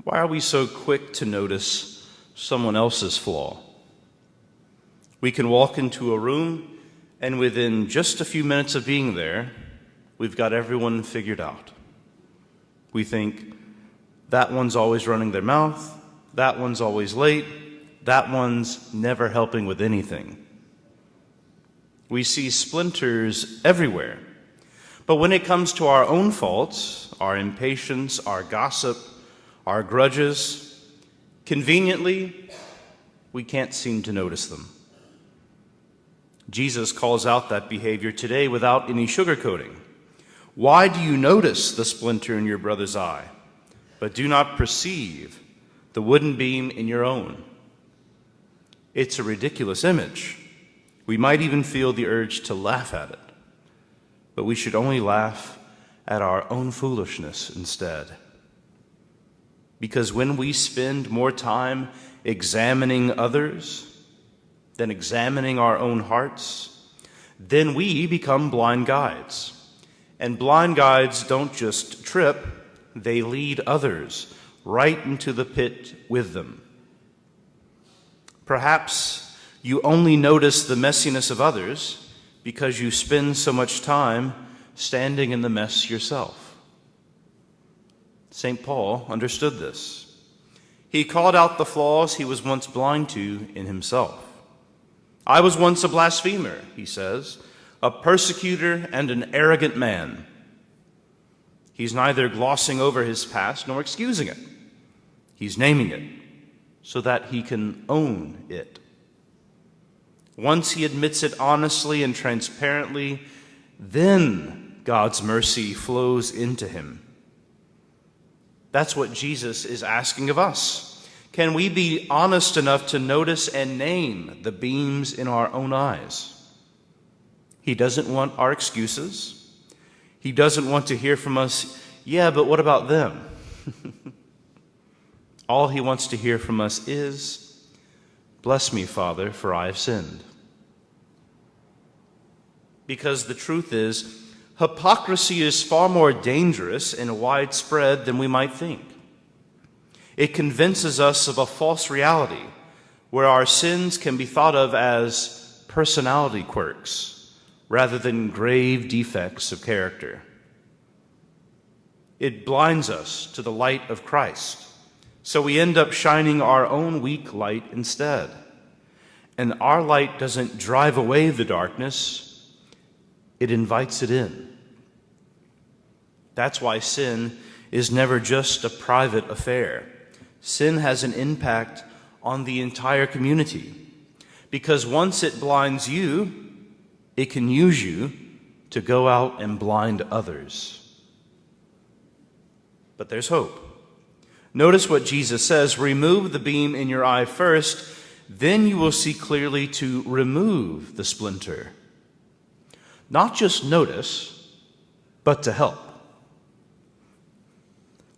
Why are we so quick to notice someone else's flaw? We can walk into a room, and within just a few minutes of being there, we've got everyone figured out. We think, that one's always running their mouth, that one's always late, that one's never helping with anything. We see splinters everywhere. But when it comes to our own faults, our impatience, our gossip, our grudges, conveniently, we can't seem to notice them. Jesus calls out that behavior today without any sugarcoating. Why do you notice the splinter in your brother's eye, but do not perceive the wooden beam in your own? It's a ridiculous image. We might even feel the urge to laugh at it, but we should only laugh at our own foolishness instead. Because when we spend more time examining others than examining our own hearts, then we become blind guides. And blind guides don't just trip, they lead others right into the pit with them. Perhaps you only notice the messiness of others because you spend so much time standing in the mess yourself. St. Paul understood this. He called out the flaws he was once blind to in himself. I was once a blasphemer, he says, a persecutor and an arrogant man. He's neither glossing over his past nor excusing it. He's naming it so that he can own it. Once he admits it honestly and transparently, then God's mercy flows into him. That's what Jesus is asking of us. Can we be honest enough to notice and name the beams in our own eyes? He doesn't want our excuses. He doesn't want to hear from us, yeah, but what about them? All he wants to hear from us is, bless me, Father, for I have sinned. Because the truth is, hypocrisy is far more dangerous and widespread than we might think. It convinces us of a false reality where our sins can be thought of as personality quirks rather than grave defects of character. It blinds us to the light of Christ, so we end up shining our own weak light instead. And our light doesn't drive away the darkness, it invites it in. That's why sin is never just a private affair. Sin has an impact on the entire community, because once it blinds you, it can use you to go out and blind others. But there's hope. Notice what Jesus says, remove the beam in your eye first, then you will see clearly to remove the splinter. Not just notice, but to help.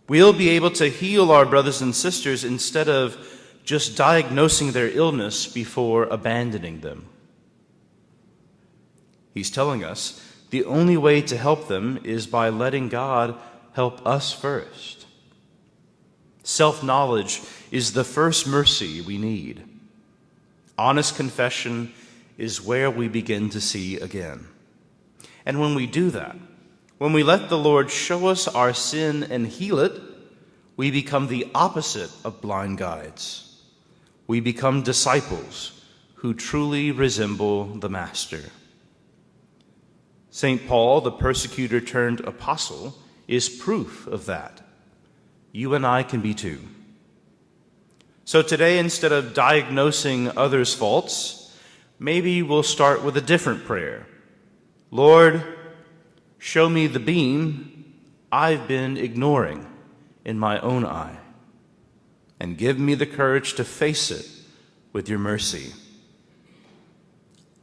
We'll be able to heal our brothers and sisters instead of just diagnosing their illness before abandoning them. He's telling us the only way to help them is by letting God help us first. Self-knowledge is the first mercy we need. Honest confession is where we begin to see again. And when we do that, when we let the Lord show us our sin and heal it, we become the opposite of blind guides. We become disciples who truly resemble the Master. St. Paul, the persecutor turned apostle, is proof of that. You and I can be too. So today, instead of diagnosing others' faults, maybe we'll start with a different prayer. Lord, show me the beam I've been ignoring in my own eye, and give me the courage to face it with your mercy.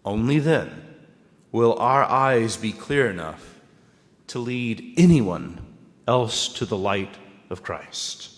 Only then will our eyes be clear enough to lead anyone else to the light of Christ.